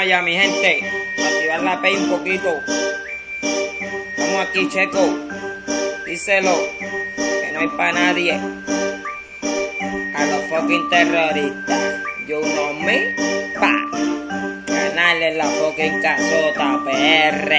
allá, mi gente. Activar la P un poquito. Estamos aquí, Checo. Díselo. Que no hay para nadie. A los fucking terroristas. You know me. Pa. Ganarle la fucking casota, PR.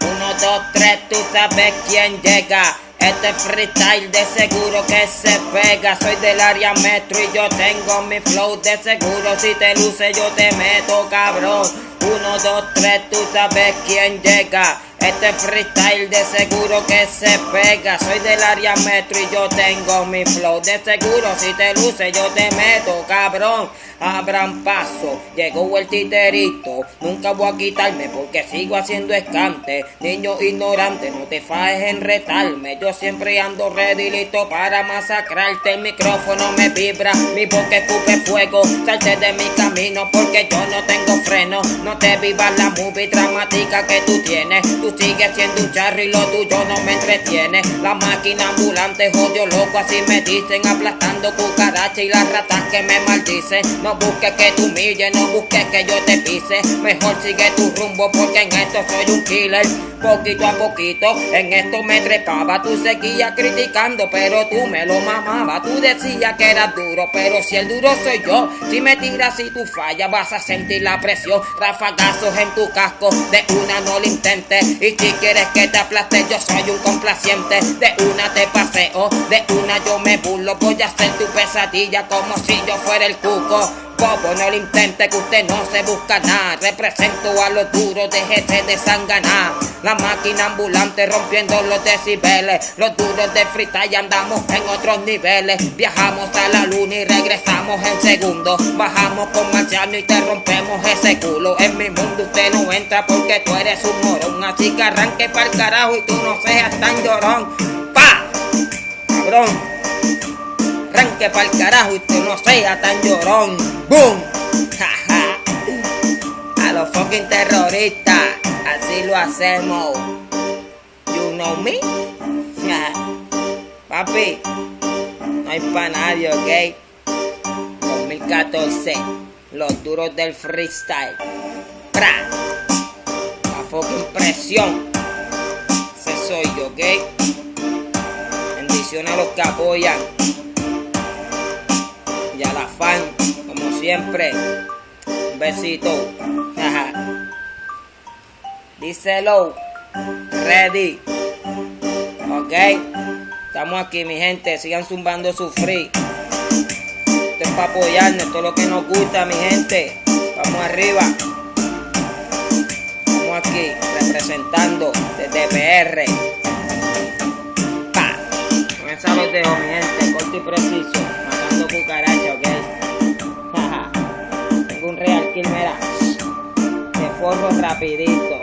1, 2, 3, tú sabes quién llega. Este freestyle de seguro que se pega. Soy del área metro y yo tengo mi flow de seguro. Si te luce yo te meto, cabrón. 1, 2, 3, tú sabes quién llega. Este freestyle de seguro que se pega. Soy del área metro y yo tengo mi flow de seguro. Si te luce yo te meto, cabrón. Abran paso, llegó el titerito. Nunca voy a quitarme porque sigo haciendo escante. Niño ignorante, no te fajes en retarme. Yo siempre ando ready, listo para masacrarte. El micrófono me vibra, mi boca escupe fuego. Salte de mi camino porque yo no tengo freno. No te vivas la movie dramática que tú tienes. Tú sigues siendo un charro y lo tuyo no me entretiene. La máquina ambulante jodió loco, así me dicen. Aplastando cucarachas y las ratas que me maldicen. No busques que tú humilles, no busques que yo te pise. Mejor sigue tu rumbo porque en esto soy un killer. Poquito a poquito en esto me trepaba. Tú seguías criticando pero tú me lo mamabas. Tú decías que eras duro pero si el duro soy yo. Si me tiras y tú fallas vas a sentir la presión. Rafagazos en tu casco, de una no lo intentes. Y si quieres que te aplaste yo soy un complaciente. De una te paseo, de una yo me burlo. Voy a hacer tu pesadilla como si yo fuera el cuco. Bobo, no lo intente que usted no se busca nada. Represento a los duros, déjese de sanganar. La máquina ambulante rompiendo los decibeles. Los duros de freestyle andamos en otros niveles. Viajamos a la luna y regresamos en segundos. Bajamos con Marciano y te rompemos ese culo. En mi mundo usted no entra porque tú eres un morón. Así que arranque pa'l carajo y tú no seas tan llorón. ¡Pa! Cabrón. Arranque pa'l carajo y tú no seas tan llorón. ¡Boom! A los fucking terroristas, así lo hacemos. You know me? Papi, no hay pa' nadie, ¿ok? 2014, los duros del freestyle. ¡Pra! La fucking presión. Ese soy yo, ¿ok? Bendiciones a los que apoyan. Y a la fan, como siempre, un besito. Díselo, ready. Ok, estamos aquí, mi gente. Sigan zumbando su free. Esto es para apoyarnos, esto es lo que nos gusta, mi gente. Vamos arriba. Estamos aquí representando desde PR. Pa. Con esa los dejo, mi gente, corto y preciso. Matando cucaracha, ok. Tengo un real kill, mira. De forro rapidito.